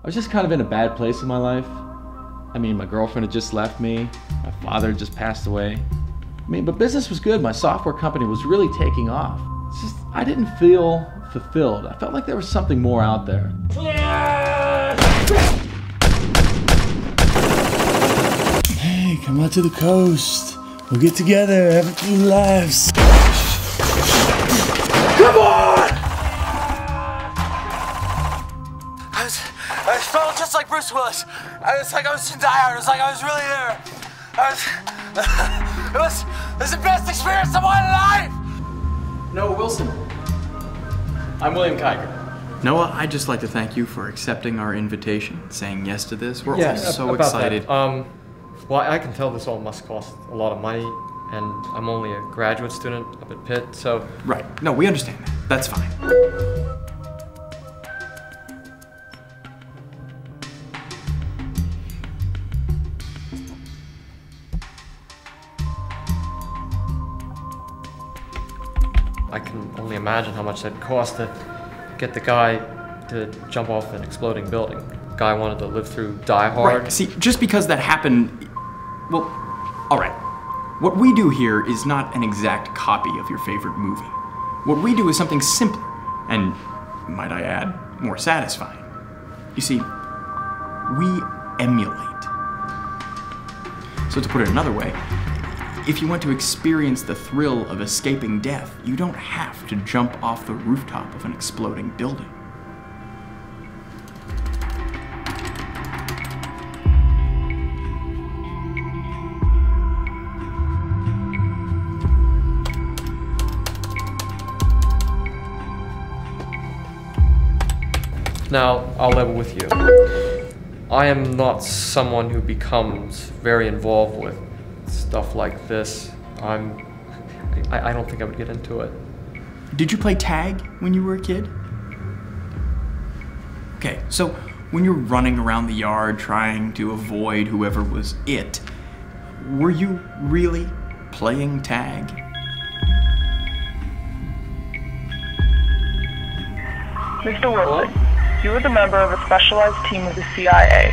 I was just kind of in a bad place in my life. I mean, my girlfriend had just left me, my father had just passed away. I mean, but business was good. My software company was really taking off. It's just, I didn't feel fulfilled. I felt like there was something more out there. Hey, come out to the coast. We'll get together, have a few laughs. Come on! I felt just like Bruce Willis. I was in Die Hard. It was like I was really there. It was the best experience of my life! Noah Wilson. I'm William Kiger. Noah, I'd just like to thank you for accepting our invitation, saying yes to this. We're all so excited. Well, I can tell this all must cost a lot of money, and I'm only a graduate student up at Pitt, so... Right. No, we understand that. That's fine. I can only imagine how much that'd cost to get the guy to jump off an exploding building. The guy wanted to live through Die Hard. Right. See, just because that happened... Well, all right. What we do here is not an exact copy of your favorite movie. What we do is something simpler, and, might I add, more satisfying. You see, we emulate. So to put it another way, if you want to experience the thrill of escaping death, you don't have to jump off the rooftop of an exploding building. Now, I'll level with you. I am not someone who becomes very involved with stuff like this. I don't think I would get into it. Did you play tag when you were a kid? Okay, so when you're running around the yard trying to avoid whoever was it, were you really playing tag? Mr. Wilson, you are the member of a specialized team of the CIA.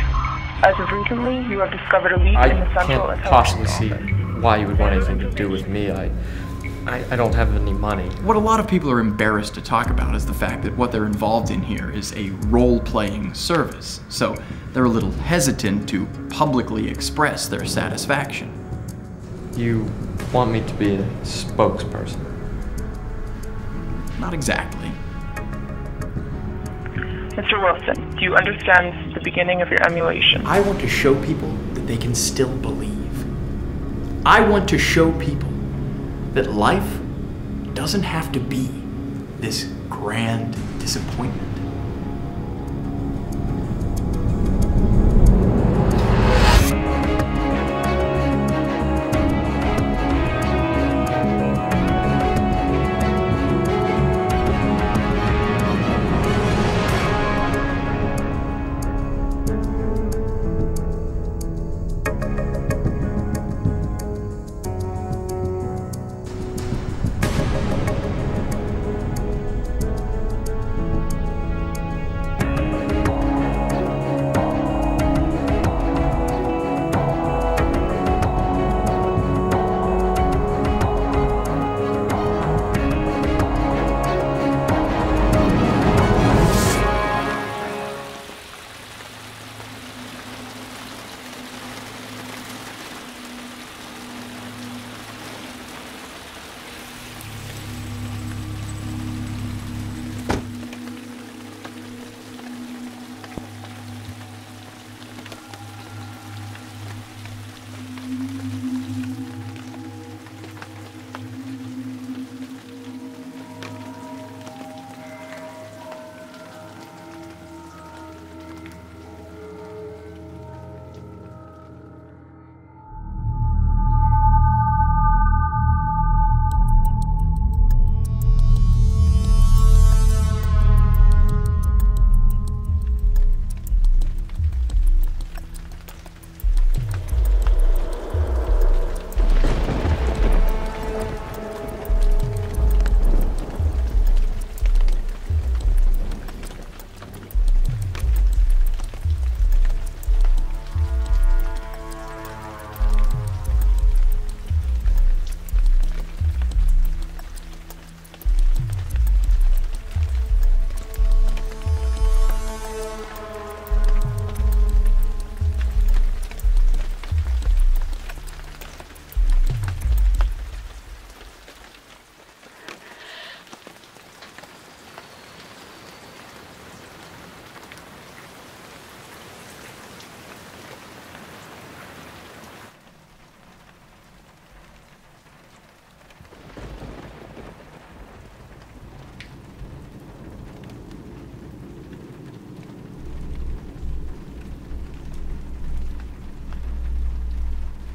As of recently, you have discovered a leak in the Central I can't Intelligence possibly see Office. why you would want anything to do with me. I don't have any money. What a lot of people are embarrassed to talk about is the fact that what they're involved in here is a role-playing service, so they're a little hesitant to publicly express their satisfaction. You want me to be a spokesperson? Not exactly. Mr. Wilson, do you understand this is the beginning of your emulation? I want to show people that they can still believe. I want to show people that life doesn't have to be this grand disappointment.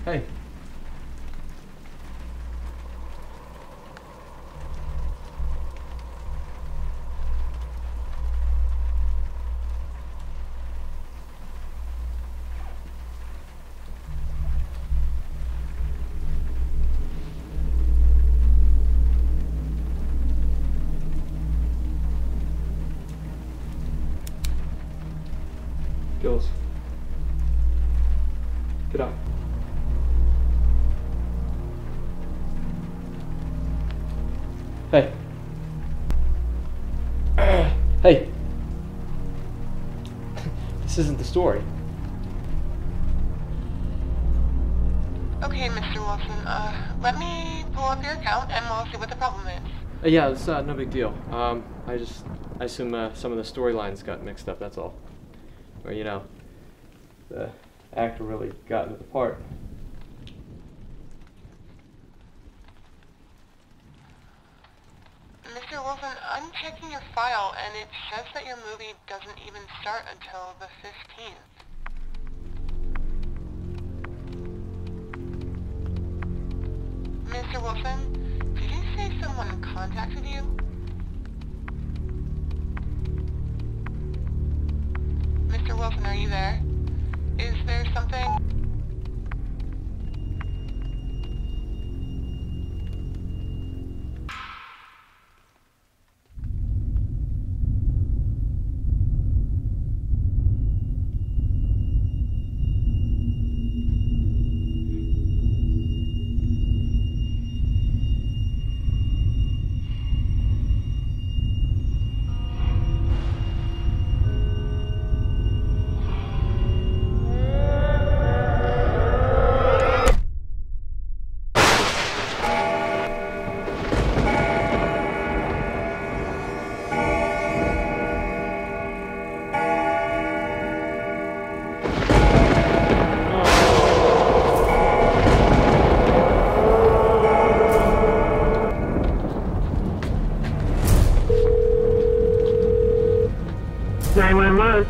Hey. Gills. Get up. Hey. Hey. This isn't the story. Okay, Mr. Wilson, let me pull up your account and we'll see what the problem is. Yeah, it's no big deal. I assume some of the storylines got mixed up, that's all. Or, you know, the actor really got into the part. Mr. Wilson, I'm checking your file and it says that your movie doesn't even start until the 15th. Mr. Wilson, did you say someone contacted you? Mr. Wilson, are you there? Is there something?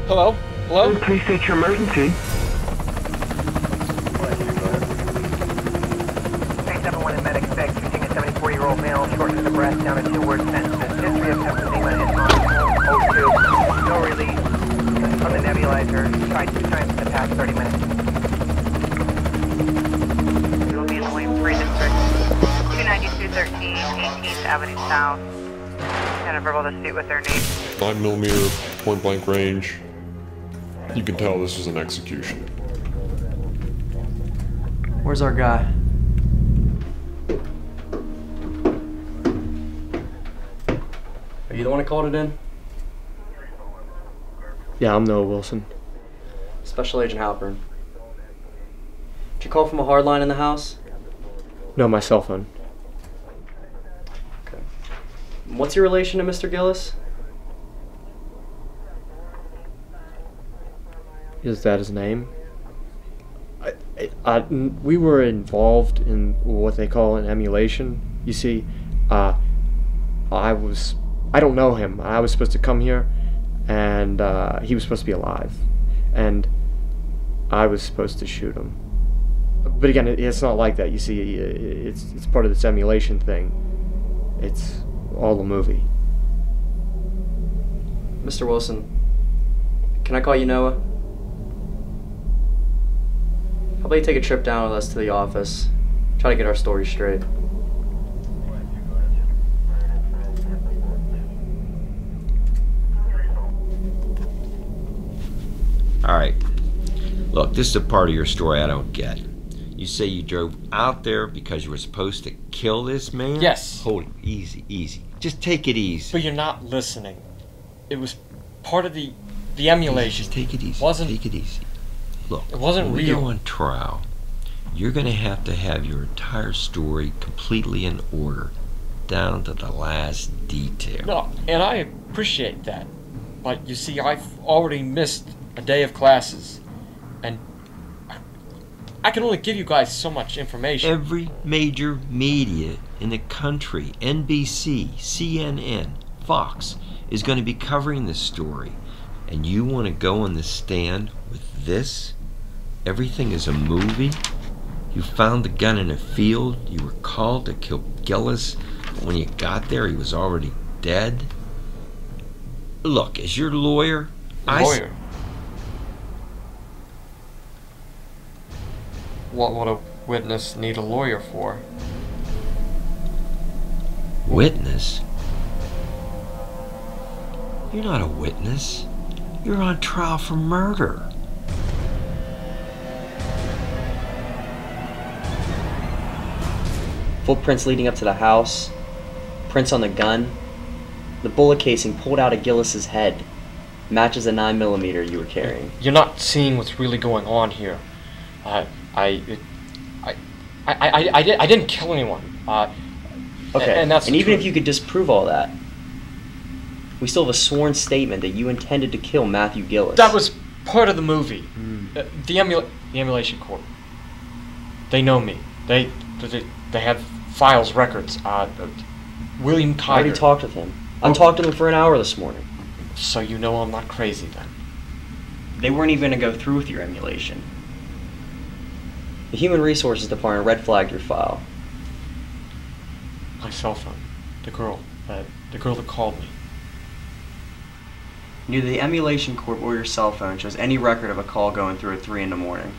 Hello? Hello? Please state your emergency. 371 in medic spec, shooting a 74-year-old male, shortness of breath, down to 2-word sentences, history of emphysema and O2, no release from the nebulizer, tried 2 times in the past 30 minutes. It will be in the William Free District, 29213, 18th Avenue South, and a verbal dispute with their name. 9mm, point blank range. You can tell this is an execution. Where's our guy? Are you the one who called it in? Yeah, I'm Noah Wilson. Special Agent Halpern. Did you call from a hard line in the house? No, my cell phone. Okay. What's your relation to Mr. Gillis? Is that his name? We were involved in what they call an emulation. You see, I don't know him. I was supposed to come here, and he was supposed to be alive, and I was supposed to shoot him. But again, it's not like that. You see, it's part of this emulation thing. It's all a movie. Mr. Wilson, can I call you Noah? How about you take a trip down with us to the office? Try to get our story straight. Alright. Look, this is a part of your story I don't get. You say you drove out there because you were supposed to kill this man? Yes. Hold it. Easy, easy. Just take it easy. But you're not listening. It was part of the emulation. Just take it easy. Take it easy. Look, it wasn't when we real. go on trial, you're going to have your entire story completely in order, down to the last detail. No, and I appreciate that. But you see, I've already missed a day of classes, and I can only give you guys so much information. Every major media in the country, NBC, CNN, Fox, is going to be covering this story. And you want to go on the stand with this? Everything is a movie? You found the gun in a field. You were called to kill Gillis. But when you got there, he was already dead. Look, as your lawyer, Lawyer? What would a witness need a lawyer for? Witness? You're not a witness. You're on trial for murder. Footprints leading up to the house, prints on the gun, the bullet casing pulled out of Gillis's head matches a 9mm you were carrying. You're not seeing what's really going on here. I didn't kill anyone. Okay, and that's and even truth. if you could disprove all that, we still have a sworn statement that you intended to kill Matthew Gillis. That was part of the movie. The Emulation Corp. They know me. They have files, records. William Kiger. I already talked with him. I talked to him for an hour this morning. So you know I'm not crazy then. They weren't even going to go through with your emulation. The Human Resources Department red flagged your file. My cell phone. The girl that called me. Neither the Emulation Corp or your cell phone shows any record of a call going through at 3 in the morning.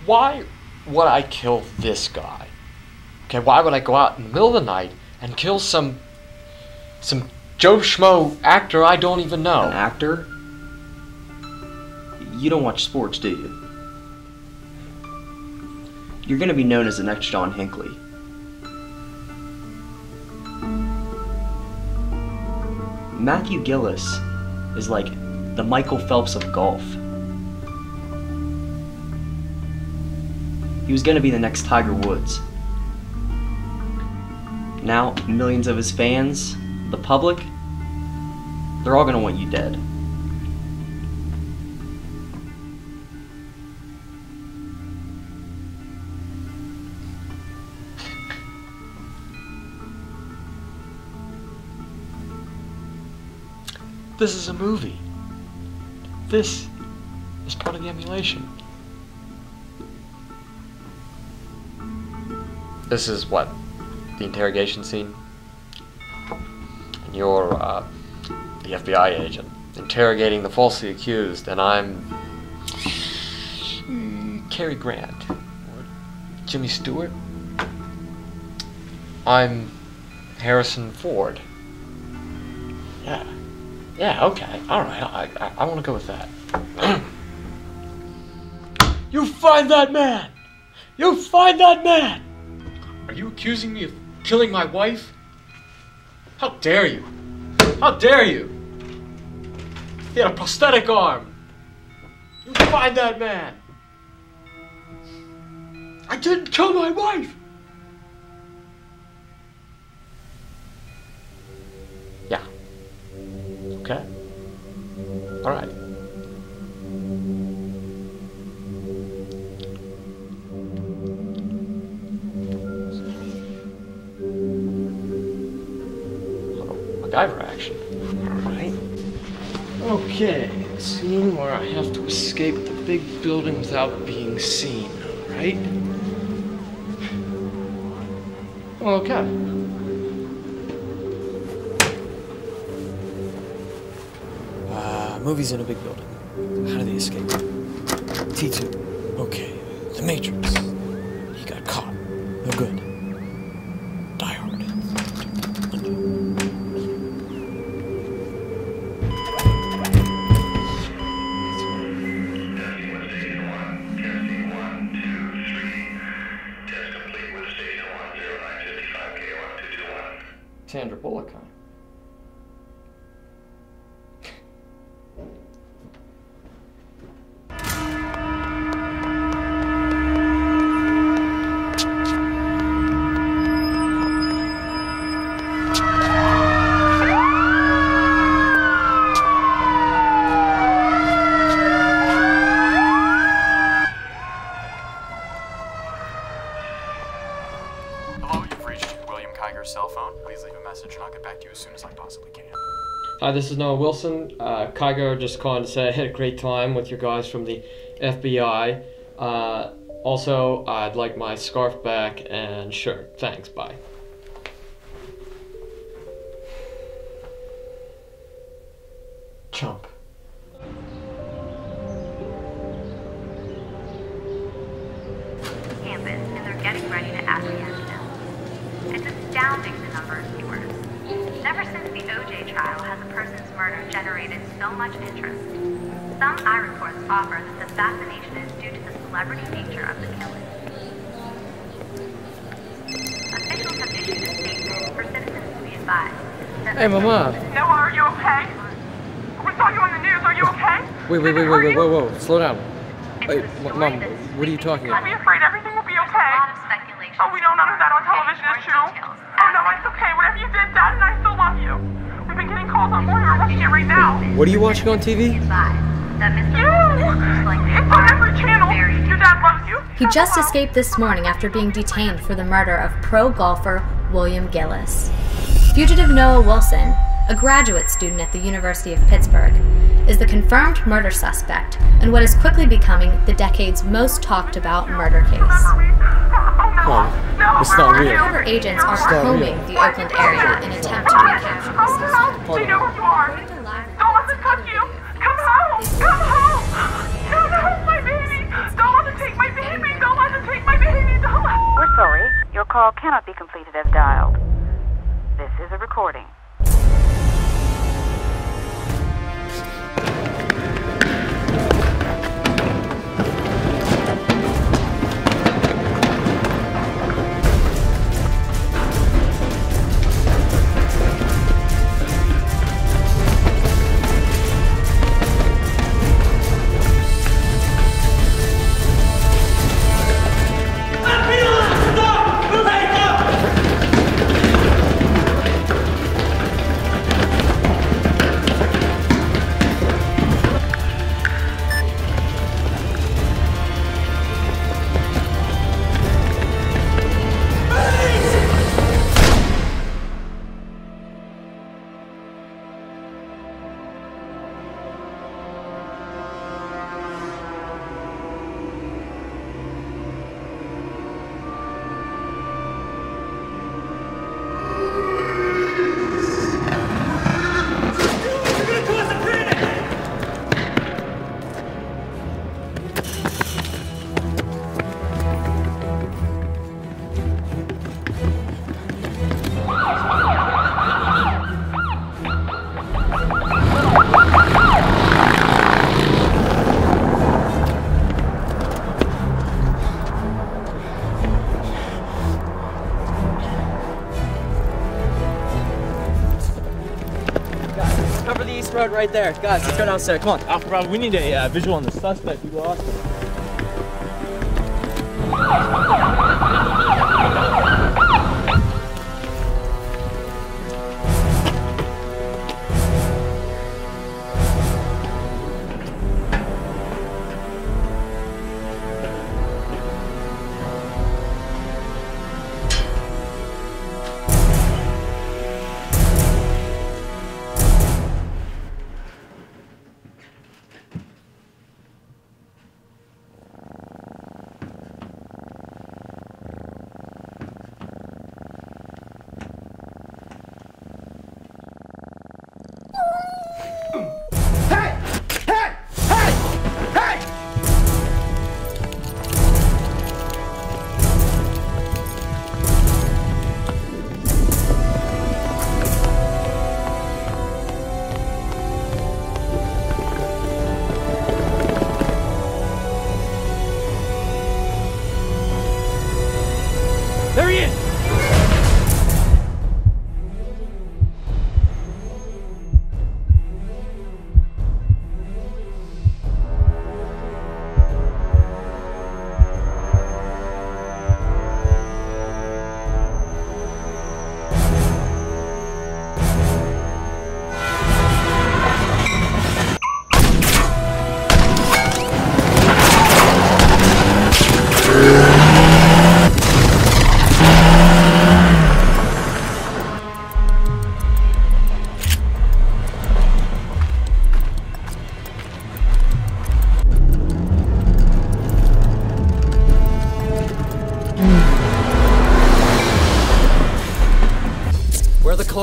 Why would I kill this guy? Okay, why would I go out in the middle of the night and kill some Joe Schmo actor I don't even know? An actor? You don't watch sports, do you? You're gonna be known as the next John Hinckley. Matthew Gillis is like the Michael Phelps of golf. He was gonna be the next Tiger Woods. Now, millions of his fans, the public, they're all gonna want you dead. This is a movie. This is part of the emulation. This is what? The interrogation scene? And you're, the FBI agent interrogating the falsely accused, and I'm Cary Grant or Jimmy Stewart. I'm Harrison Ford. Yeah, okay, alright, I want to go with that. You find that man! You find that man! Are you accusing me of killing my wife? How dare you? How dare you? He had a prosthetic arm. You find that man! I didn't kill my wife! Yeah. Okay. Alright. MacGyver action. Alright. Okay. Scene where I have to escape the big building without being seen. Alright? Okay. Movie's in a big building. How do they escape? T2. Okay. The Matrix. He got caught. No good. Die Hard. Sandra Bullock, huh? Hi, this is Noah Wilson. Kiger just calling to say I had a great time with your guys from the FBI. Also, I'd like my scarf back and shirt. Thanks, bye. Chump. Campus, and they're getting ready to apprehend him. It's astounding the number of viewers. Never since the OJ trial has a person's murder generated so much interest. Some eye reports offer that the fascination is due to the celebrity nature of the killing. Officials have issued a statement for citizens to be advised that Hey, Mama. Noah, are you okay? We saw you on the news. Are you okay? Wait, whoa, slow down. Wait, Mom, what are you talking Don't about? be afraid. Everything will be okay. Oh, we don't honor that on television. It's true. Oh, no, it's okay. Whatever you did, Dad and I still love you. We've been getting calls on board. We're watching it right now. What are you watching on TV? It's on every channel. Your dad loves you. He just escaped this morning after being detained for the murder of pro golfer William Gillis. Fugitive Noah Wilson, a graduate student at the University of Pittsburgh, is the confirmed murder suspect in what is quickly becoming the decade's most talked about murder case. It's not real. Undercover agents are combing the Oakland area in an attempt to recapture the suspect. They know who you are. Don't let them touch you. Come home. Come home. Don't home, my baby. Don't let them take my baby. Don't let them take my baby. Don't let. We're sorry. Your call cannot be completed as dialed. This is a recording. Road right there. Guys, let's go downstairs. Come on. Alpha Bravo, we need a visual on the suspect. We lost him.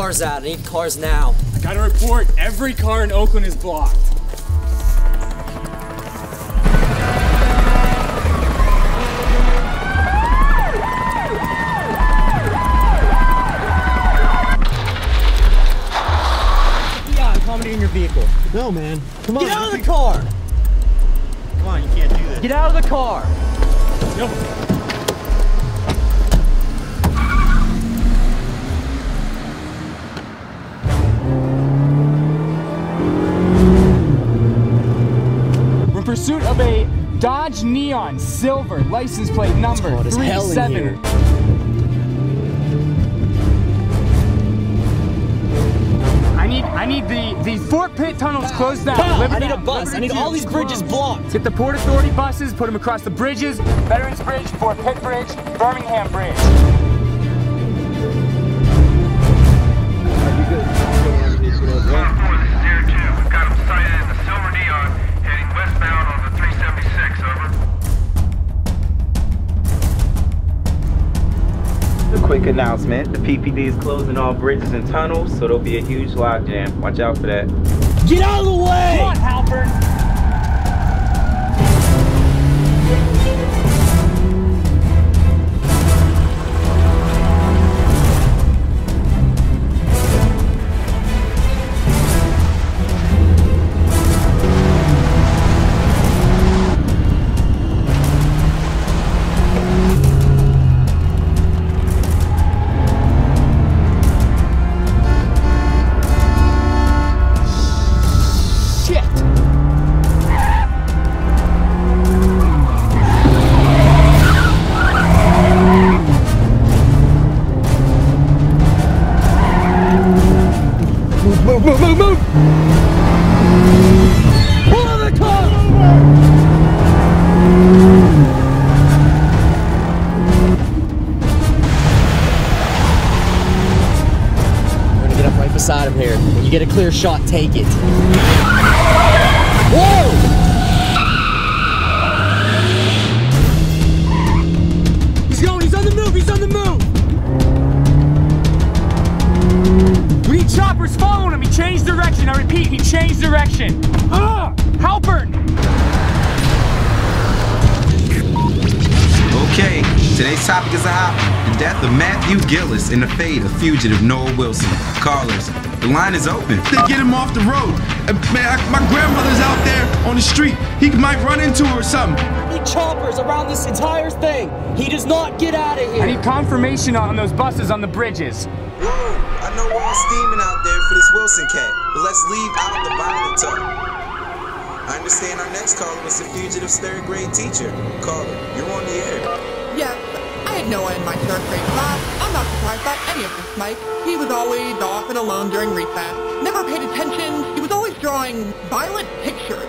cars at? I need cars now. I got a report. Every car in Oakland is blocked. In your vehicle. No, man. Come on. Get out of the car! Come on, you can't do this. Get out of the car! No. We're in pursuit of a Dodge Neon silver license plate number 37. I need the Fort Pitt tunnels closed down. I need a bus. I need all these bridges blocked. Get the Port Authority buses, put them across the bridges. Veterans Bridge, Fort Pitt Bridge, Birmingham Bridge. We've got him sighted in the silver neon, heading westbound on the 376, over. A quick announcement, the PPD is closing all bridges and tunnels, so there'll be a huge logjam. Watch out for that. Get out of the way! Come on, Halpern! Move! Pull out the car! We're gonna get up right beside him here. When you get a clear shot, take it. Whoa! He's going! He's on the move! He's on the move! We need choppers following him! He changed direction! I repeat, he changed direction! Halpern! Okay, today's topic is the death of Matthew Gillis and the fate of fugitive Noah Wilson. Callers, the line is open. They get him off the road. Man, my grandmother's out there on the street. He might run into her or something. I need choppers around this entire thing. He does not get out of here. I need confirmation on those buses on the bridges. Whoa, I know we're all steaming out there for this Wilson cat, but let's leave out the violent talk. I understand our next caller was the fugitive's third grade teacher. Caller, you're on the air. Yes, I had Noah in my third grade class. I'm not surprised about any of this, Mike. He was always off and alone during recess. Never paid attention. He was always drawing violent pictures.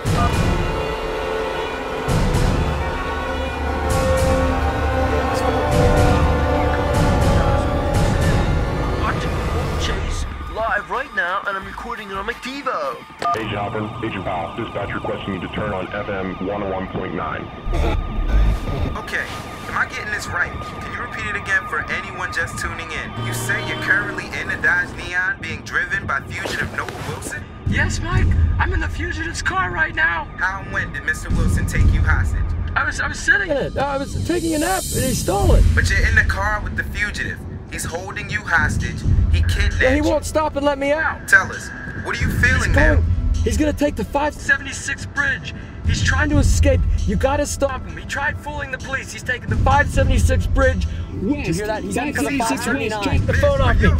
Live right now, and I'm recording it on my TiVo. Agent Halpern, Agent Powell, dispatch requesting you to turn on FM 101.9. Okay, am I getting this right? Can you repeat it again for anyone just tuning in? You say you're currently in the Dodge Neon being driven by fugitive Noah Wilson? Yes, Mike. I'm in the fugitive's car right now. How and when did Mr. Wilson take you hostage? I was sitting in it. I was taking a nap, and he stole it. But you're in the car with the fugitive. He's holding you hostage. He kidnapped you. He won't stop and let me out. Tell us, what are you feeling now? He's gonna take the 576 bridge. He's trying to escape. You gotta stop him. He tried fooling the police. He's taking the 576 bridge. Did you hear that? He's on the 579. Take the phone off me.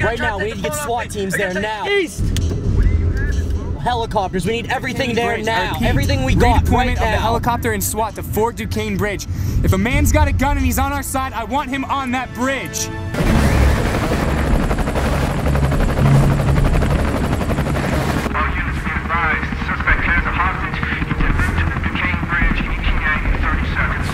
Right now, we need to get SWAT teams there now. East. Helicopters, we need everything there now. Everything we got right now. Of the helicopter and SWAT to Fort Duquesne Bridge. If a man's got a gun and he's on our side, I want him on that bridge. All units be advised. Suspect has a hostage. He's en route to the Duquesne Bridge. ETA in 30 seconds.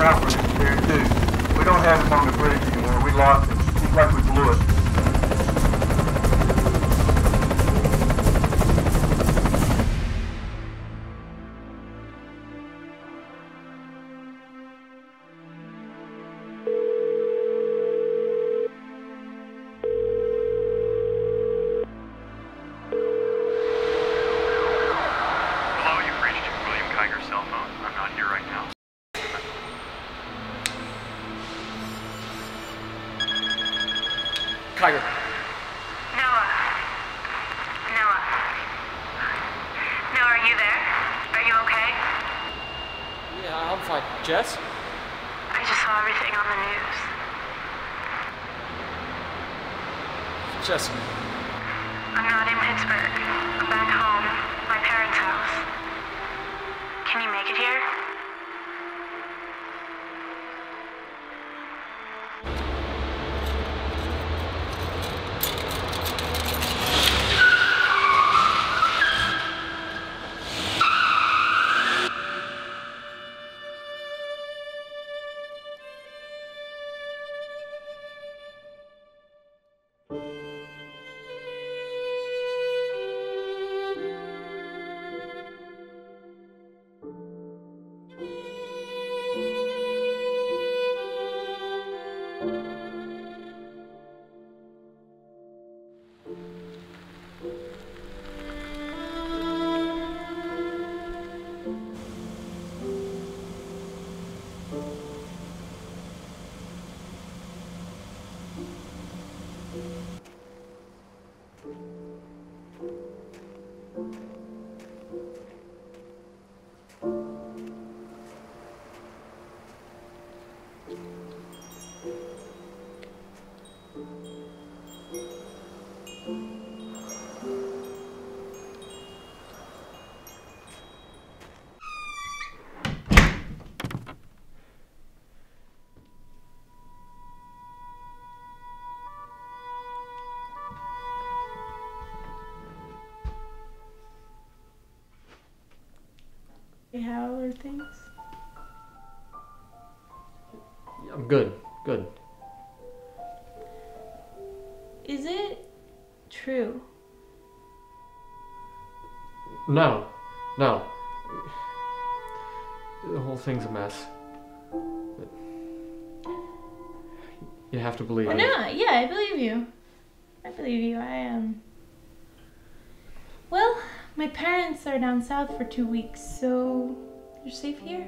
chopper is there too. We don't have him on the bridge anymore. We lost him. Seems like we blew it. Tiger. Noah, are you there? Are you okay? Yeah, I'm fine. Jess? I just saw everything on the news. Jess. I'm not in Pittsburgh. I'm back home, my parents' house. Can you make it here? How are things? I'm good. Good. Is it true? No. The whole thing's a mess. But you have to believe it. No, yeah, I believe you. I am. Well, my parents are down south for 2 weeks, so you're safe here?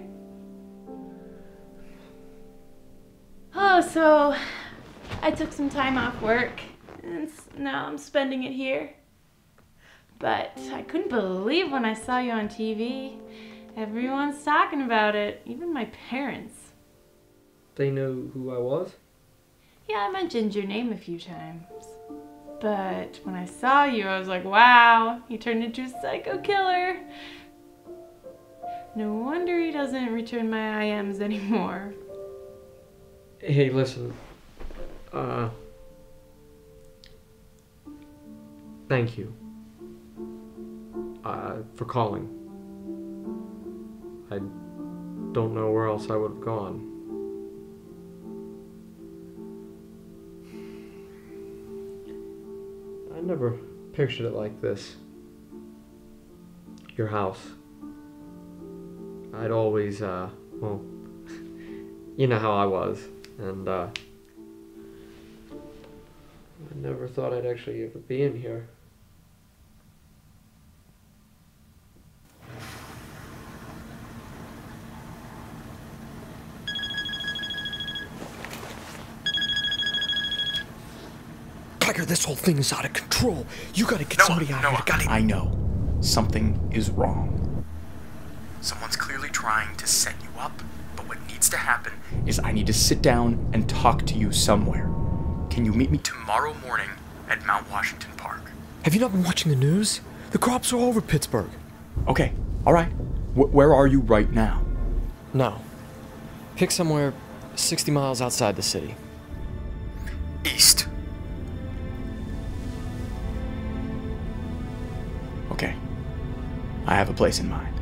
Oh, so I took some time off work, and now I'm spending it here. But I couldn't believe when I saw you on TV. Everyone's talking about it, even my parents. They know who I was? Yeah, I mentioned your name a few times. But when I saw you, I was like, wow, he turned into a psycho killer. No wonder he doesn't return my IMs anymore. Hey, listen. Thank you. For calling. I don't know where else I would have gone. I never pictured it like this. Your house. I'd always, well, you know how I was, and, I never thought I'd actually ever be in here. Tiger, this whole thing is out of control. You gotta get somebody out of here. I know. Something is wrong. Someone's clearly trying to set you up, but what needs to happen is I need to sit down and talk to you somewhere. Can you meet me tomorrow morning at Mount Washington Park? Have you not been watching the news? The crops are all over Pittsburgh. Okay, alright. Where are you right now? No. Pick somewhere 60 miles outside the city. East. Okay. I have a place in mind.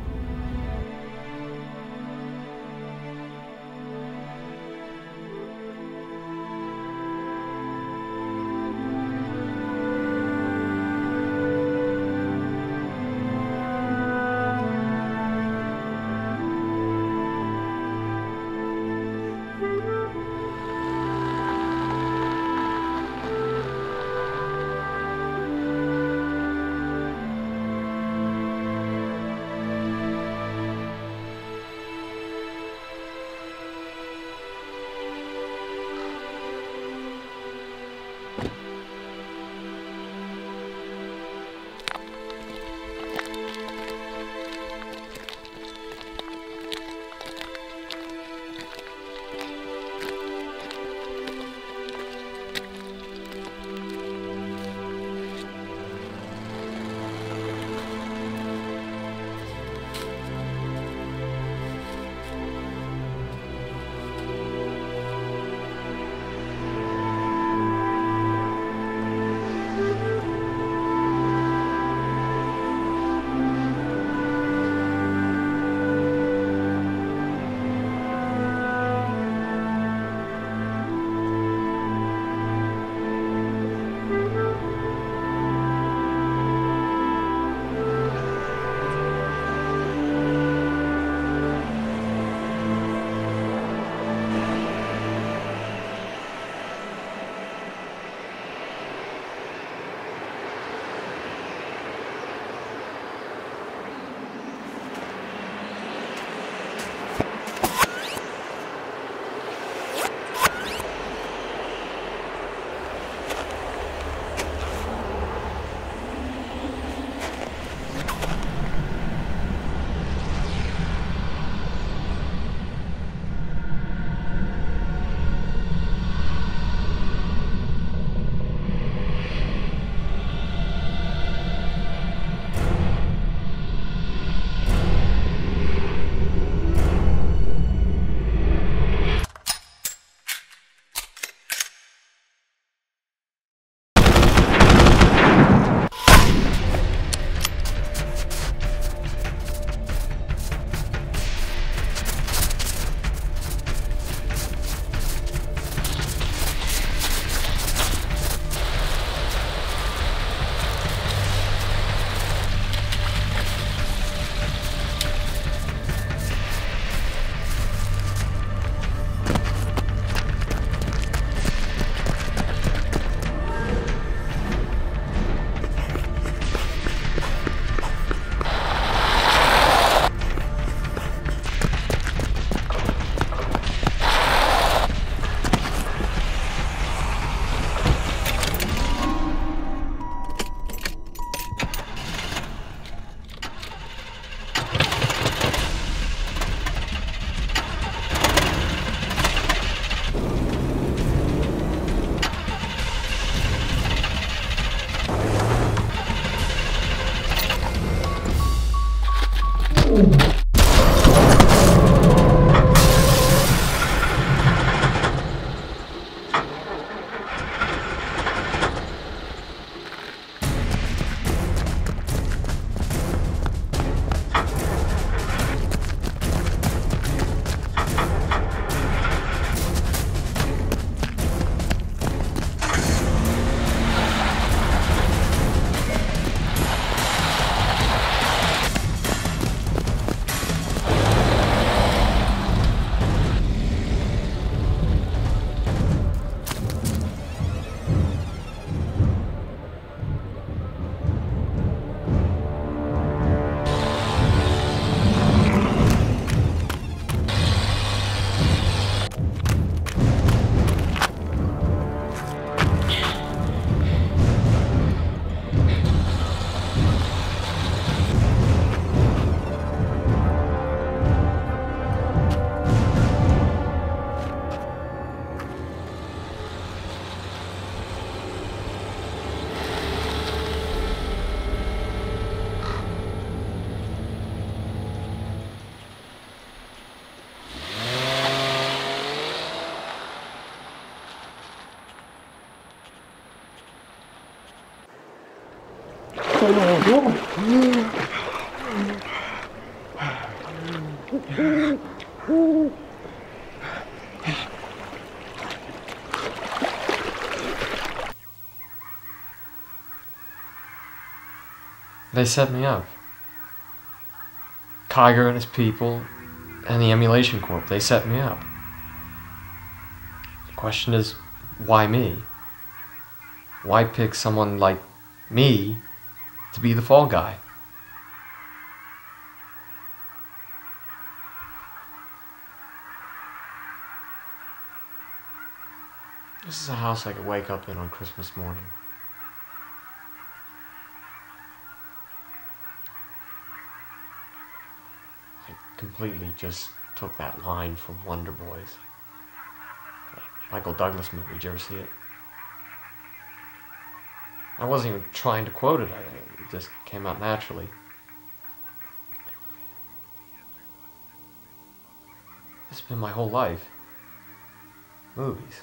They set me up. Kiger and his people and the Emulation Corp, they set me up. The question is, why me? Why pick someone like me to be the fall guy? This is a house I could wake up in on Christmas morning. I completely just took that line from Wonder Boys. Michael Douglas movie, did you ever see it? I wasn't even trying to quote it, it just came out naturally. It's been my whole life. Movies.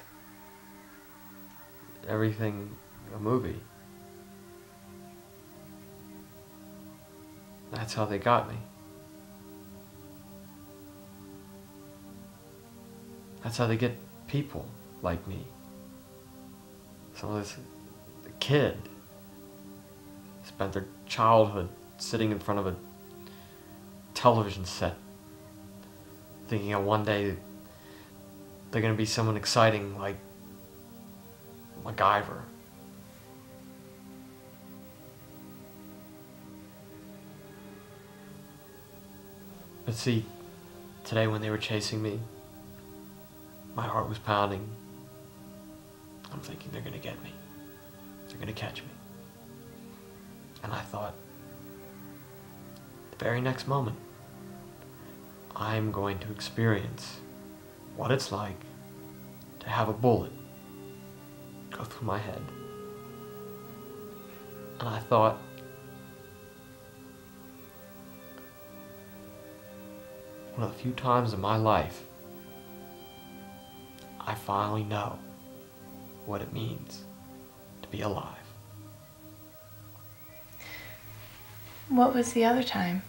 Everything a movie. That's how they got me. That's how they get people like me. Some of this kid spent their childhood sitting in front of a television set, thinking that one day they're gonna be someone exciting like MacGyver. But see, today when they were chasing me, my heart was pounding. I'm thinking they're gonna get me. They're gonna catch me. And I thought, the very next moment, I'm going to experience what it's like to have a bullet go through my head. And I thought, one of the few times in my life I finally know what it means to be alive. What was the other time?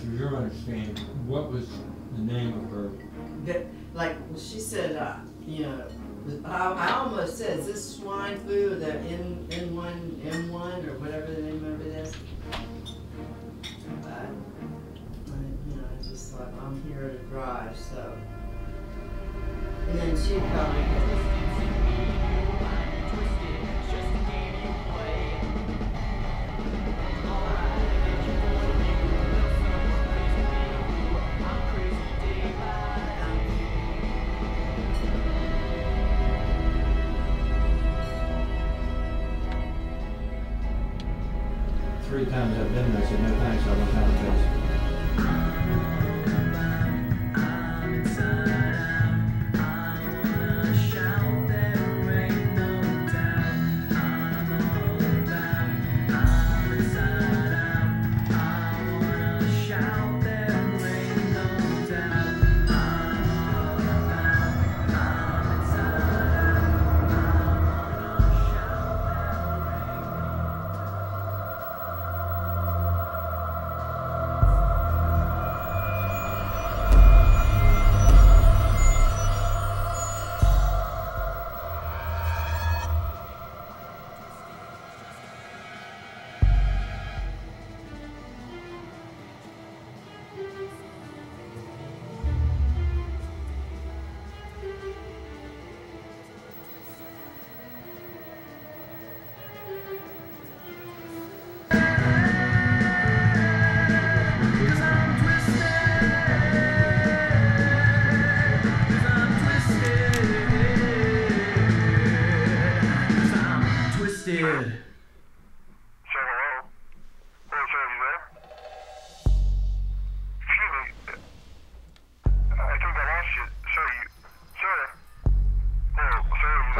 from your understanding, what was the name of her? Like she said, you know, I almost said, is this swine flu or the M1 or whatever the name of it is? But, you know, I just thought, I'm here to drive, so. And then she probably. Three times I've been there, I said no thanks, I won't have a face.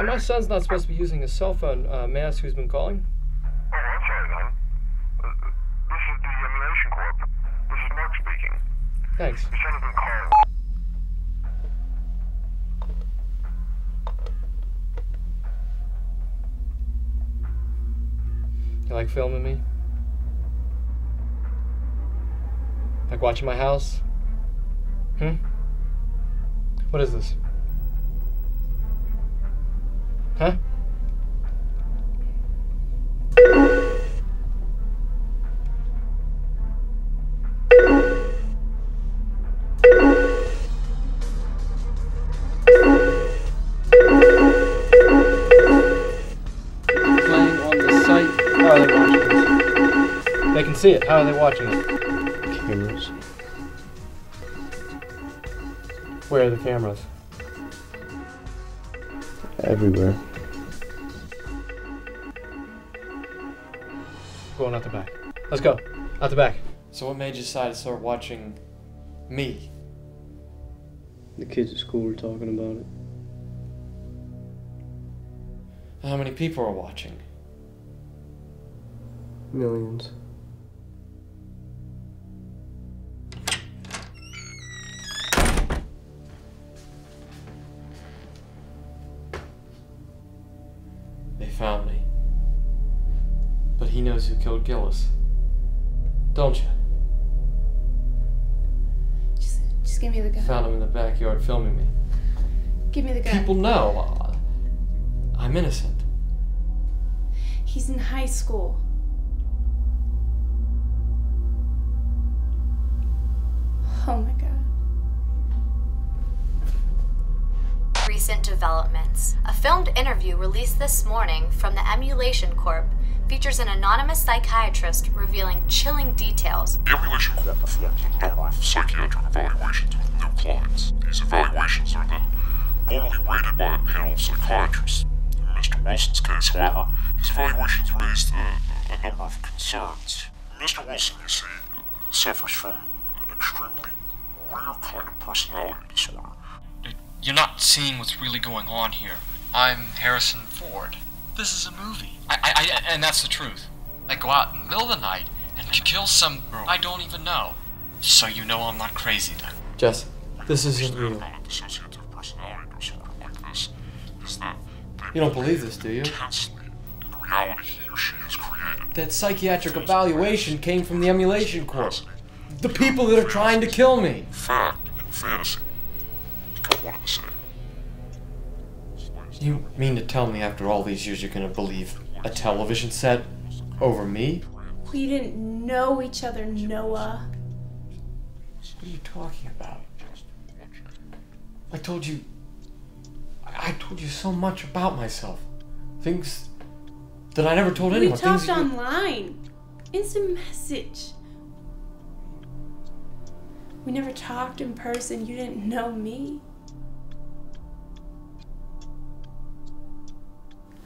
My son's not supposed to be using his cell phone. May I ask who's been calling? Oh, I'm sorry, man. This is the Emulation Corp. This is Mark speaking. Thanks. Your son has been calling. You like filming me? Like watching my house? What is this? Huh? Playing on the site. How are they watching this? They can see it. How are they watching it? Cameras. Where are the cameras? Everywhere. Going out the back. Let's go. Out the back. So what made you decide to start watching me? The kids at school were talking about it. How many people are watching? Millions. They found me. But he knows who killed Gillis. Don't you? Just give me the gun. Found him in the backyard filming me. Give me the gun. People know. I'm innocent. He's in high school. Oh my God. Recent developments. A filmed interview released this morning from the Emulation Corp features an anonymous psychiatrist revealing chilling details. The Emulation Corp performs a number of psychiatric evaluations with new clients. These evaluations are then normally rated by a panel of psychiatrists. In Mr. Wilson's case, however, his evaluations raised a number of concerns. Mr. Wilson, you see, suffers from an extremely rare kind of personality disorder. You're not seeing what's really going on here. I'm Harrison Ford. This is a movie. And that's the truth. I go out in the middle of the night and kill some girl I don't even know. So you know I'm not crazy then. Jess, this isn't real. You don't believe this, do you? That psychiatric evaluation came from the Emulation Corp. The people that are trying to kill me. Fact and fantasy become one and the same. You mean to tell me after all these years you're gonna believe a television set over me? We didn't know each other, Noah. What are you talking about? I told you so much about myself. Things that I never told anyone. We talked online. Instant message. We never talked in person. You didn't know me.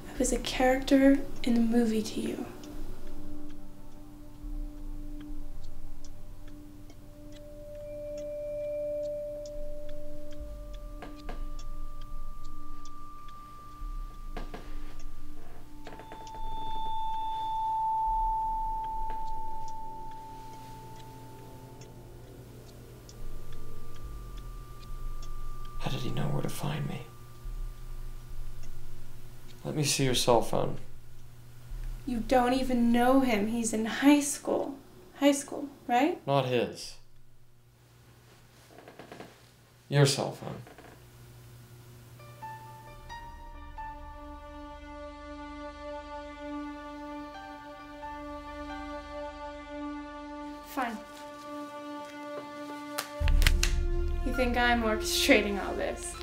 I was a character in a movie to you. How did he know where to find me? Let me see your cell phone. You don't even know him. He's in high school. High school, right? Not his. Your cell phone. Fine. You think I'm orchestrating all this?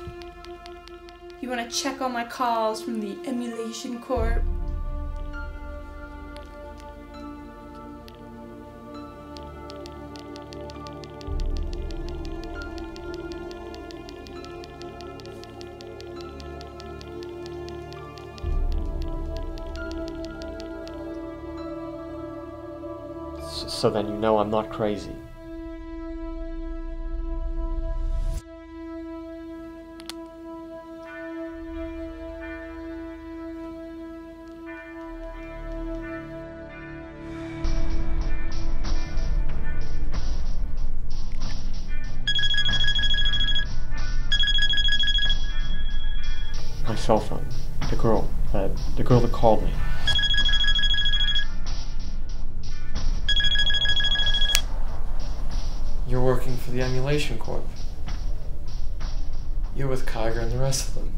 You want to check all my calls from the Emulation corp? So then you know I'm not crazy. My cell phone. The girl that called me. You're working for the Emulation Corp. You're with Kiger and the rest of them.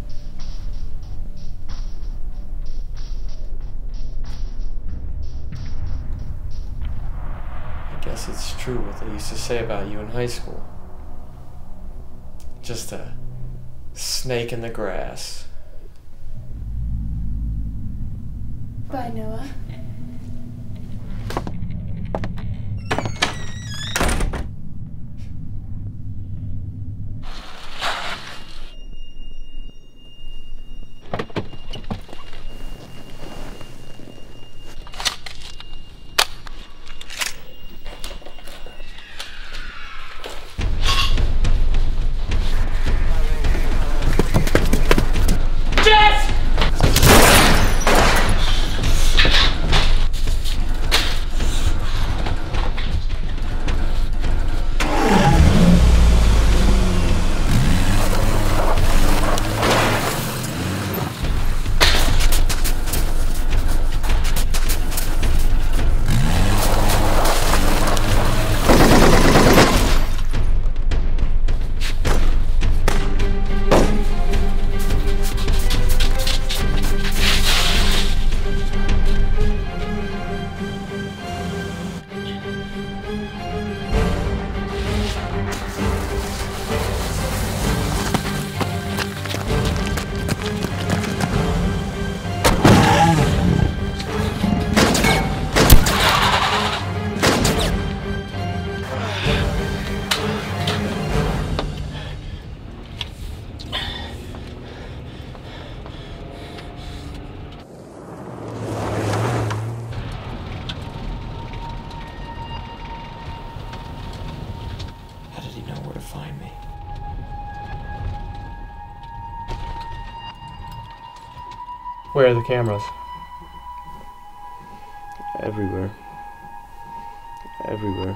I guess it's true what they used to say about you in high school. Just a snake in the grass. Bye, Noah. Where are the cameras? Everywhere. Everywhere.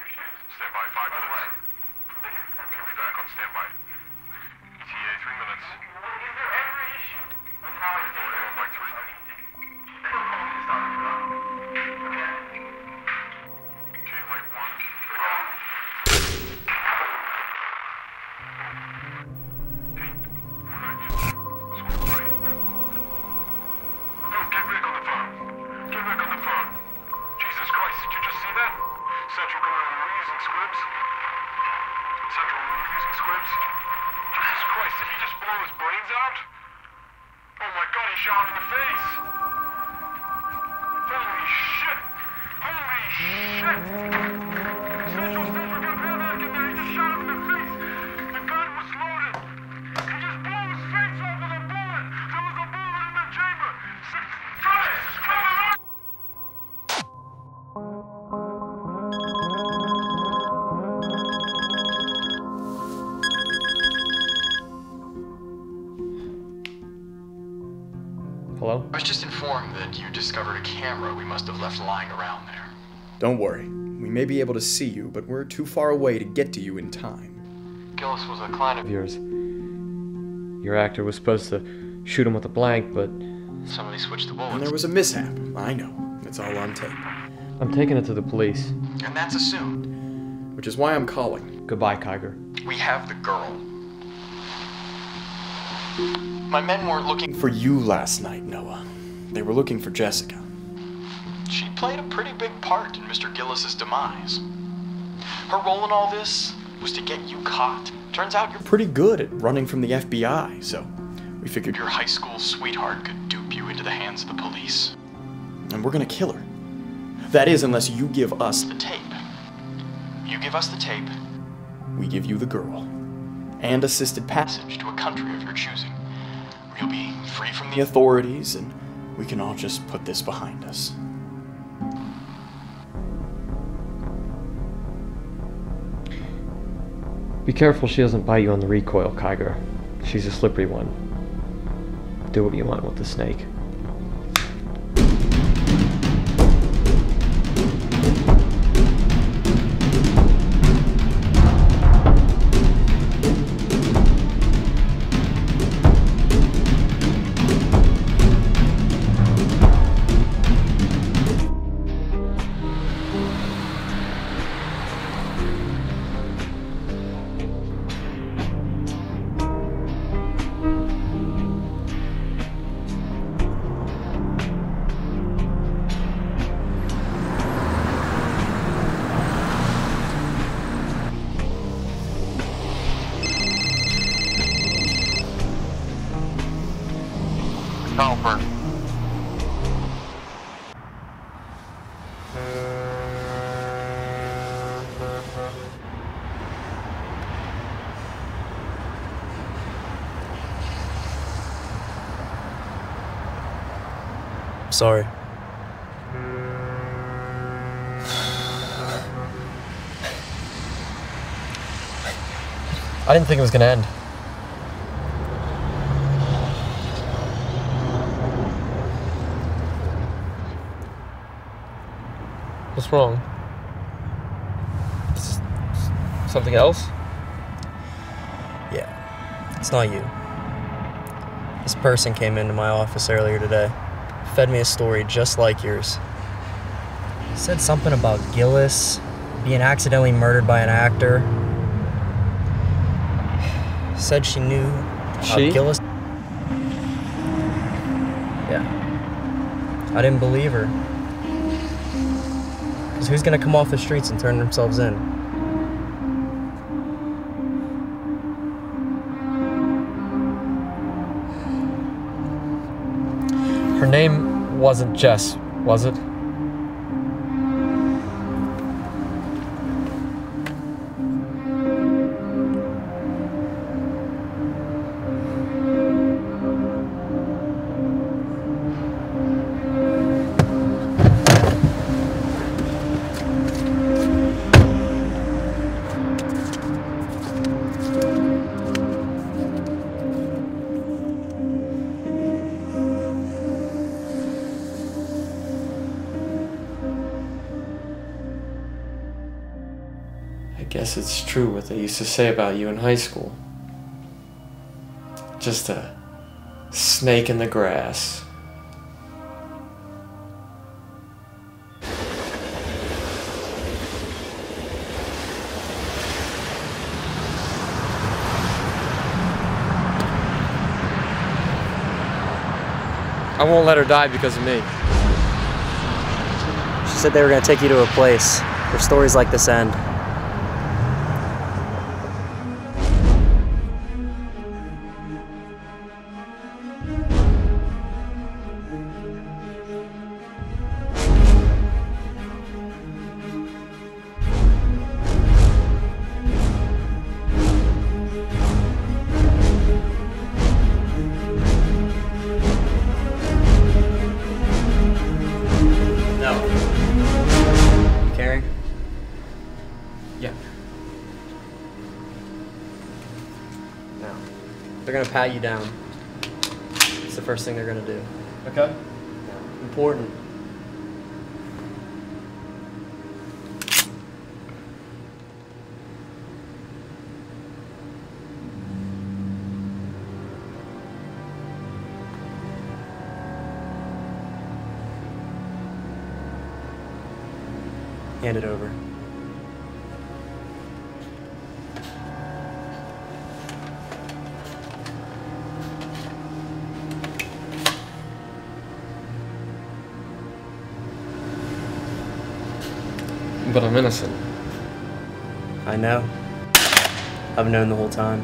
Stand by 5 minutes. We'll be back on standby. ETA 3 minutes. Is there ever an issue? Going on by 3. Okay, light 1. Hello? I was just informed that you discovered a camera we must have left lying around there. Don't worry. We may be able to see you, but we're too far away to get to you in time. Gillis was a client of yours. Your actor was supposed to shoot him with a blank, but somebody switched the bullets. And there was a mishap. I know. It's all on tape. I'm taking it to the police. And that's assumed. Which is why I'm calling. Goodbye, Kiger. We have the girl. My men weren't looking for you last night, Noah. They were looking for Jessica. She played a pretty big part in Mr. Gillis's demise. Her role in all this was to get you caught. Turns out you're pretty good at running from the FBI, so we figured your high school sweetheart could dupe you into the hands of the police. And we're gonna kill her. That is, unless you give us the tape. You give us the tape, we give you the girl. And assisted passage to a country of your choosing. We'll be free from the authorities, and we can all just put this behind us. Be careful she doesn't bite you on the recoil, Kiger. She's a slippery one. Do what you want with the snake. Albert. Sorry. I didn't think it was gonna end. What's wrong? Something else? Yeah, it's not you. This person came into my office earlier today. Fed me a story just like yours. Said something about Gillis being accidentally murdered by an actor. Said she knew Gillis. Yeah. I didn't believe her. Because who's gonna come off the streets and turn themselves in? Her name wasn't Jess, was it? I guess it's true what they used to say about you in high school. Just a snake in the grass. I won't let her die because of me. She said they were going to take you to a place where stories like this end. They're gonna pat you down. It's the first thing they're gonna do. Okay. Important. Hand it over. But I'm innocent. I know. I've known the whole time.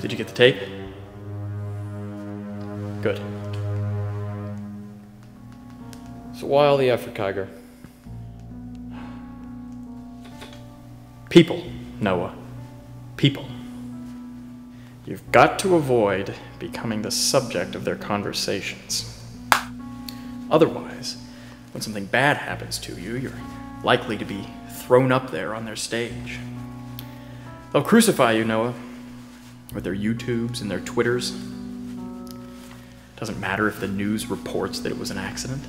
Did you get the tape? Good. So why all the effort, Kiger? People, Noah. People. You've got to avoid becoming the subject of their conversations. Otherwise, when something bad happens to you, you're likely to be thrown up there on their stage. They'll crucify you, Noah, with their YouTubes and their Twitters. Doesn't matter if the news reports that it was an accident.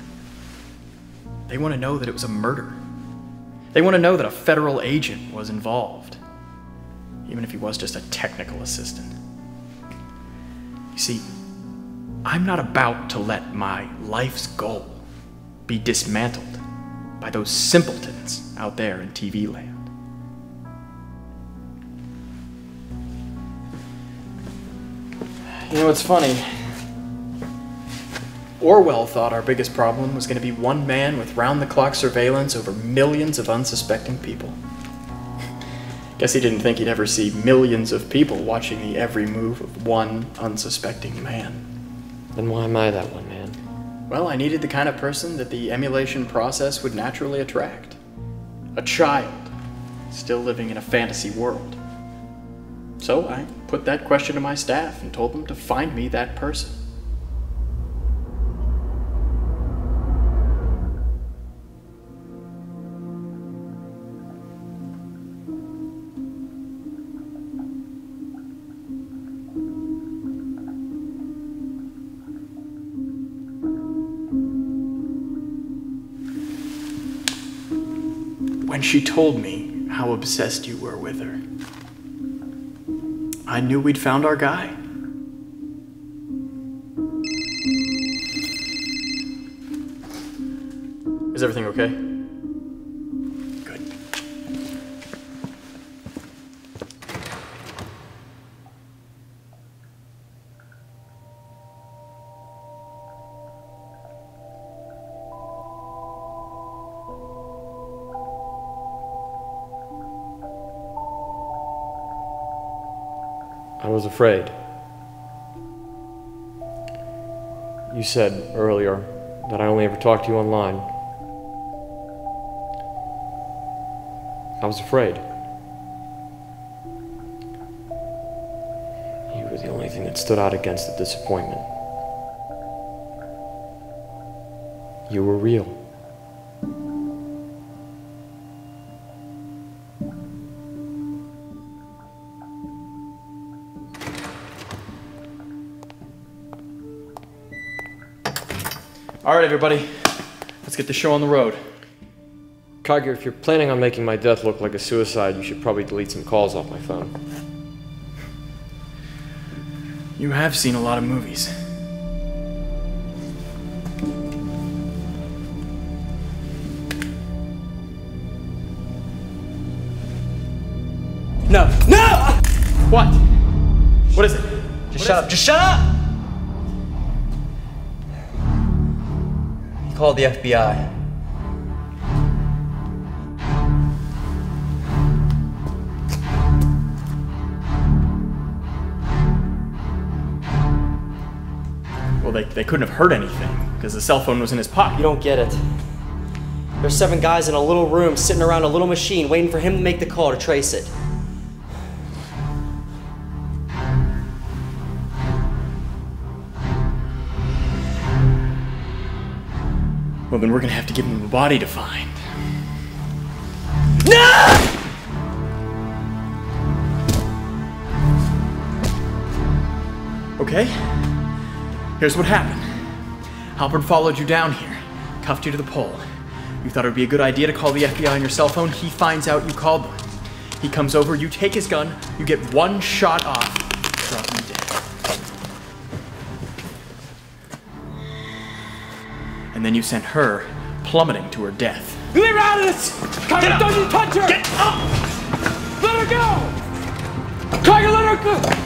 They want to know that it was a murder. They want to know that a federal agent was involved, even if he was just a technical assistant. You see, I'm not about to let my life's goal be dismantled by those simpletons out there in TV land. You know, it's funny. Orwell thought our biggest problem was going to be one man with round-the-clock surveillance over millions of unsuspecting people. Guess he didn't think he'd ever see millions of people watching the every move of one unsuspecting man. Then why am I that one man? Well, I needed the kind of person that the emulation process would naturally attract. A child, still living in a fantasy world. So I put that question to my staff and told them to find me that person. When she told me how obsessed you were with her, I knew we'd found our guy. Is everything okay? Good. I was afraid. You said earlier that I only ever talked to you online. I was afraid. You were the only thing that stood out against the disappointment. You were real. All right, everybody, let's get the show on the road. Kiger, if you're planning on making my death look like a suicide, you should probably delete some calls off my phone. You have seen a lot of movies. No! No! What? What is it? Just shut up. Just shut up! He called the FBI. Well, they couldn't have heard anything, because the cell phone was in his pocket. You don't get it. There's 7 guys in a little room sitting around a little machine waiting for him to make the call to trace it. Well, then we're gonna have to give him a body to find. No! Okay? Here's what happened. Halpern followed you down here, cuffed you to the pole. You thought it would be a good idea to call the FBI on your cell phone. He finds out you called them. He comes over, you take his gun, you get 1 shot off, drop him dead. And then you sent her plummeting to her death. Leave her out of this! Kiger, don't you touch her! Get up! Let her go! Kiger, let her go!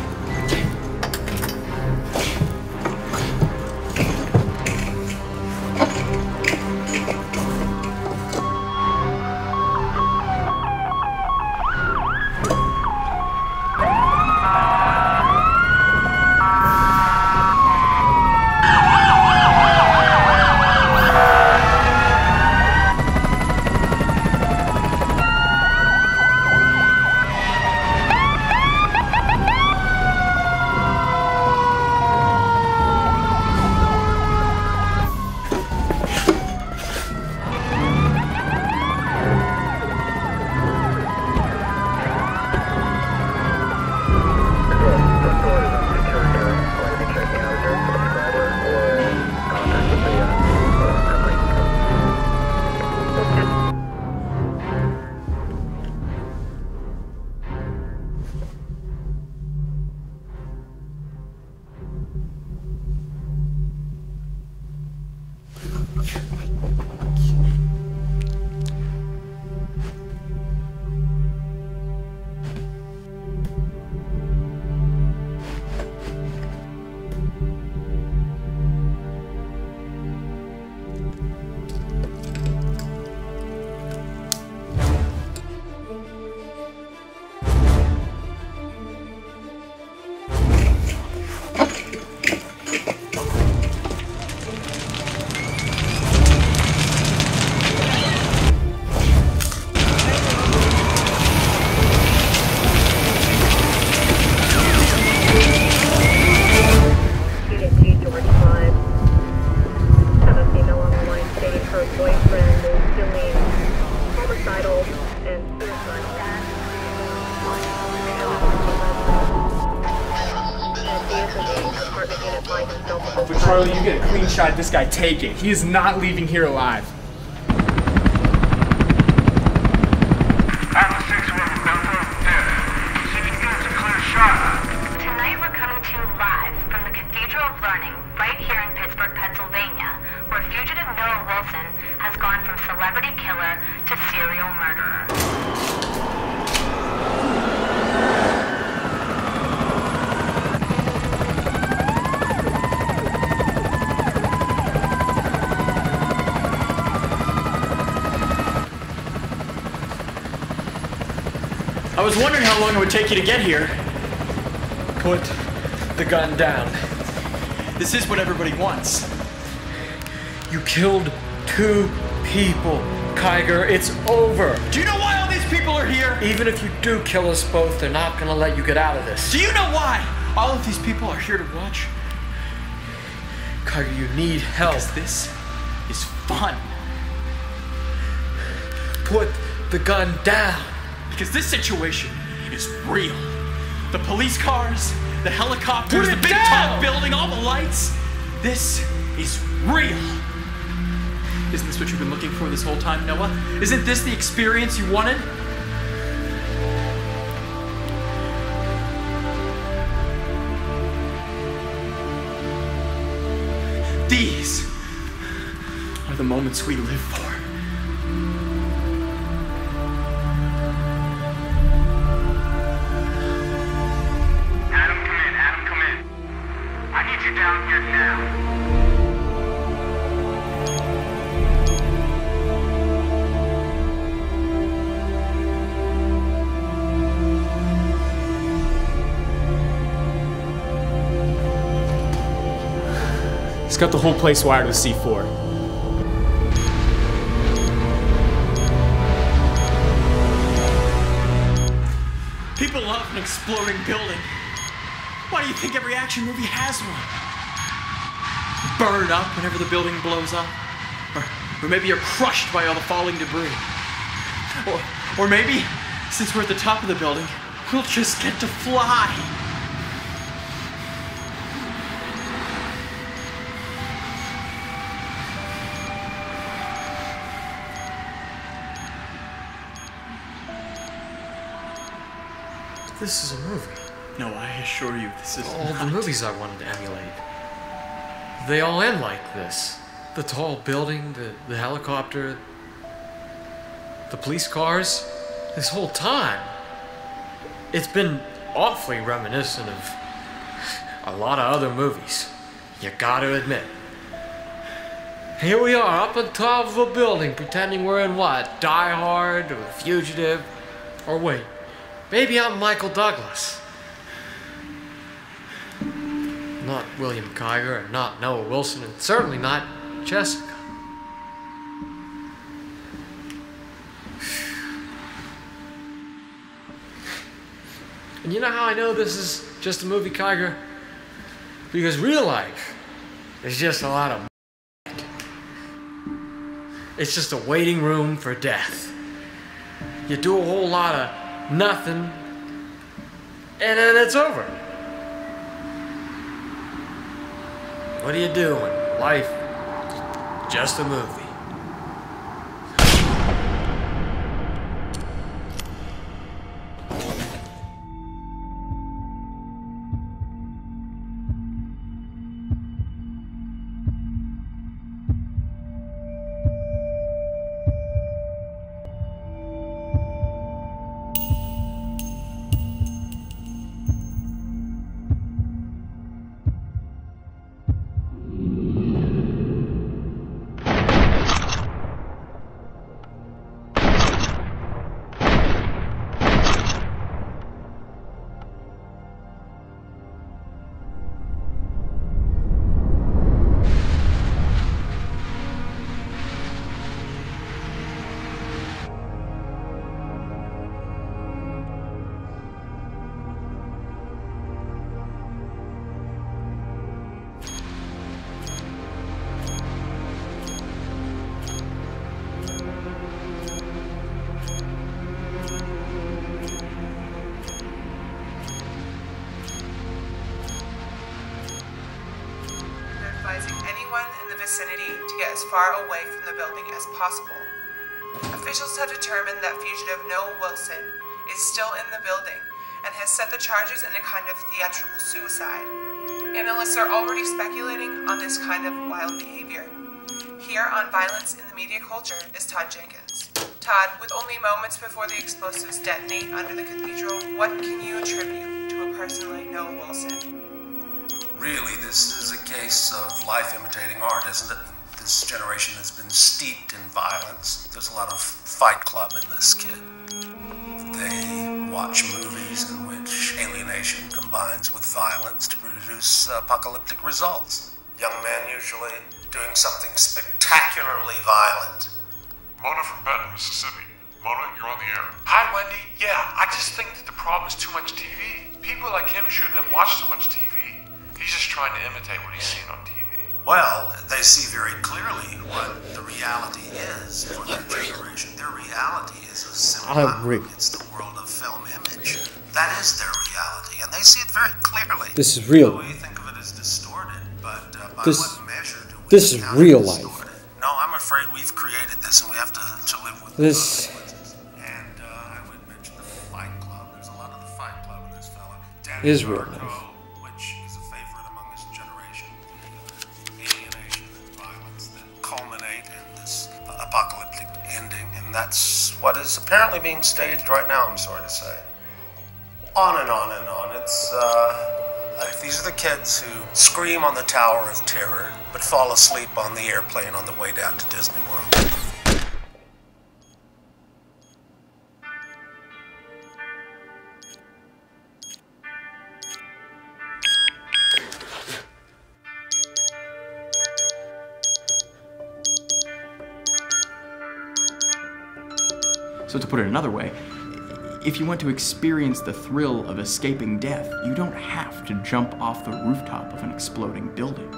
But Charlie, you get a clean shot at this guy, take it. He is not leaving here alive. Tonight we're coming to you live from the Cathedral of Learning, right here in Pittsburgh, Pennsylvania, where fugitive Noah Wilson has gone from celebrity killer to serial murderer. I was wondering how long it would take you to get here. Put the gun down. This is what everybody wants. You killed 2 people, Kiger. It's over. Do you know why all these people are here? Even if you do kill us both, they're not gonna let you get out of this. Do you know why all of these people are here to watch? Kiger, you need help. Because this is fun. Put the gun down. Because this situation is real. The police cars, the helicopters, the big tall building, all the lights. This is real. Isn't this what you've been looking for this whole time, Noah? Isn't this the experience you wanted? These are the moments we live for. Adam, come in. I need you down here now. He's got the whole place wired with C4. People love an exploding building. Why do you think every action movie has one? Burn up whenever the building blows up. Or maybe you're crushed by all the falling debris. Or maybe, since we're at the top of the building, we'll just get to fly. This is a movie. No, I assure you, this is all the movies I wanted to emulate. They all end like this. The tall building, the helicopter, the police cars. This whole time, it's been awfully reminiscent of a lot of other movies. You gotta admit. Here we are, up on top of a building, pretending we're in what? Die Hard, or Fugitive? Or wait, maybe I'm Michael Douglas. Not William Kiger, and not Noah Wilson, and certainly not Jessica. And you know how I know this is just a movie, Kiger? Because real life is just a lot of it's just a waiting room for death. You do a whole lot of nothing, and then it's over. What do you do when life is just a movie? vicinity to get as far away from the building as possible. Officials have determined that fugitive Noah Wilson is still in the building and has set the charges in a kind of theatrical suicide. Analysts are already speculating on this kind of wild behavior. Here on Violence in the Media Culture is Todd Jenkins. Todd, with only moments before the explosives detonate under the cathedral, what can you attribute to a person like Noah Wilson? Really, this is a case of life imitating art, isn't it? This generation has been steeped in violence. There's a lot of Fight Club in this kid. They watch movies in which alienation combines with violence to produce apocalyptic results. Young men usually doing something spectacularly violent. Mona from Benton, Mississippi. Mona, you're on the air. Hi, Wendy. Yeah, I just think that the problem is too much TV. People like him shouldn't have watched so much TV. He's just trying to imitate what he's seen on TV. Well, they see very clearly what the reality is for their generation. Their reality is a simple. It's the world of film image. That is their reality, and they see it very clearly. This is real. We think of it as distorted, but by This what measure do we is real life. No, I'm afraid we've created this, and we have to live with This. And I would mention the Fight Club. There's a lot of the Fight Club in this fella. Is real life. Which is a favorite among this generation. Alienation and violence that culminate in this apocalyptic ending, and that's what is apparently being staged right now, I'm sorry to say. On and on and on. These are the kids who scream on the Tower of Terror, but fall asleep on the airplane on the way down to Disney World. So to put it another way, if you want to experience the thrill of escaping death, you don't have to jump off the rooftop of an exploding building.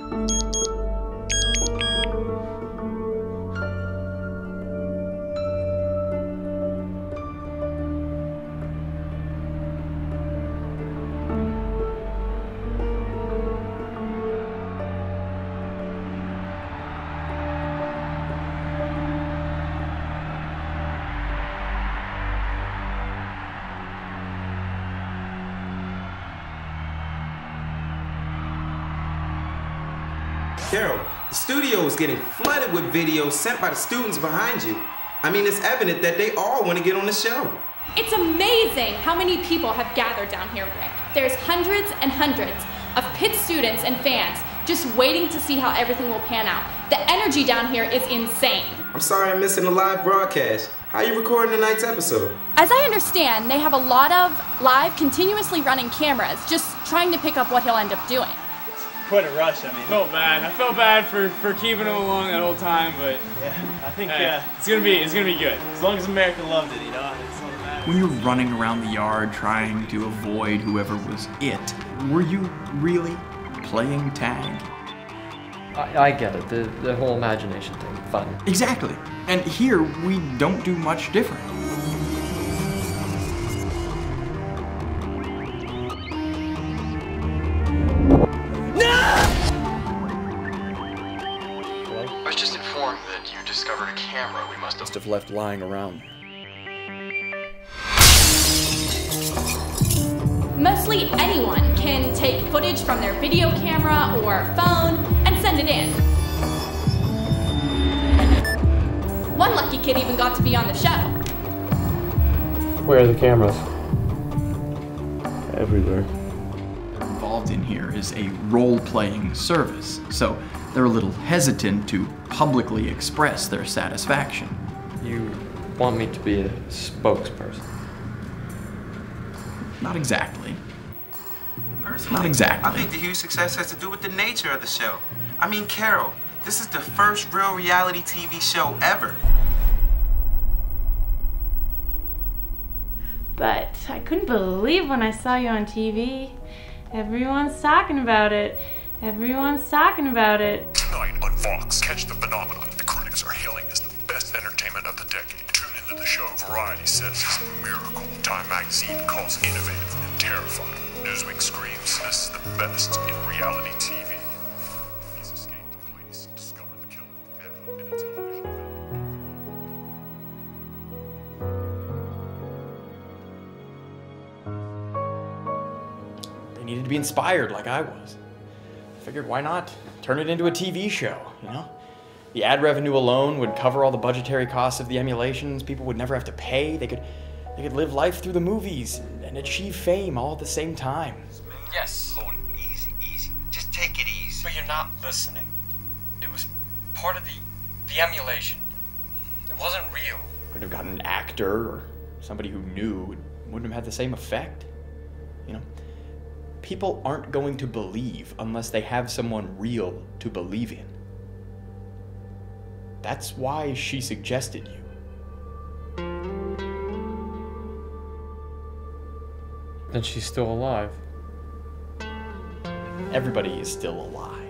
Carol, the studio is getting flooded with videos sent by the students behind you. I mean, it's evident that they all want to get on the show. It's amazing how many people have gathered down here, Rick. There's hundreds and hundreds of Pitt students and fans just waiting to see how everything will pan out. The energy down here is insane. I'm sorry I'm missing the live broadcast. How are you recording tonight's episode? As I understand, they have a lot of live, continuously running cameras, just trying to pick up what he'll end up doing. Quite a rush, I mean. I felt bad for keeping him along that whole time, but yeah, I think it's gonna be good. As long as America loved it, you know. It's all that matters. When you were running around the yard trying to avoid whoever was it, were you really playing tag? I get it, the whole imagination thing, fun. Exactly. And here, we don't do much different. I was just informed that you discovered a camera we must have left lying around. Mostly anyone can take footage from their video camera or phone and send it in. One lucky kid even got to be on the show. Where are the cameras? Everywhere. Involved in here is a role-playing service, so they're a little hesitant to publicly express their satisfaction. You want me to be a spokesperson? Not exactly. Personally, Not exactly. I think the huge success has to do with the nature of the show. I mean, Carol, this is the first real reality TV show ever. But I couldn't believe when I saw you on TV. Everyone's talking about it. Everyone's talking about it. Tonight on Fox, catch the phenomenon the critics are hailing as the best entertainment of the decade. Tune into the show Variety says is a miracle. Time magazine calls innovative and terrifying. Newsweek screams this is the best in reality TV. He's escaped the police, discovered the killer, and hooked in a television event. They needed to be inspired like I was. I figured why not turn it into a TV show, you know? The ad revenue alone would cover all the budgetary costs of the emulations. People would never have to pay. They could live life through the movies and achieve fame all at the same time. Yes. Oh, easy. Just take it easy. But you're not listening. It was part of the emulation. It wasn't real. Could have gotten an actor or somebody who knew. It wouldn't have had the same effect. You know? People aren't going to believe unless they have someone real to believe in. That's why she suggested you. Then she's still alive. Everybody is still alive.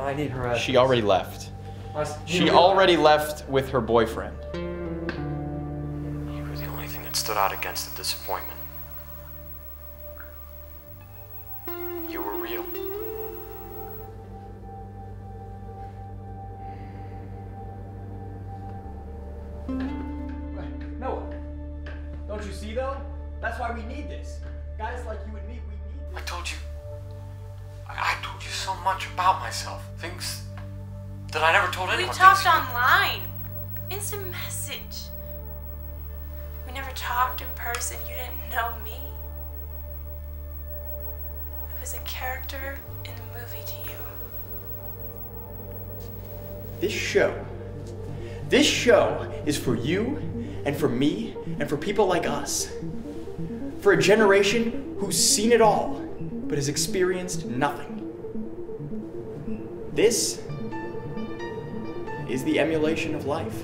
I need her address. She already left. She already left with her boyfriend. You were the only thing that stood out against the disappointment. You were real. No. Don't you see though? That's why we need this. Guys like you and me, we need this. I told you so much about myself. Things that I never told anyone. We talked online. Instant message. We never talked in person. You didn't know me. I was a character in the movie to you. This show is for you and for me and for people like us. For a generation who's seen it all but has experienced nothing. This is the emulation of life.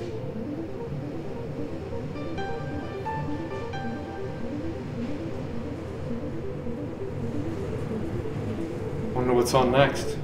Wonder what's on next.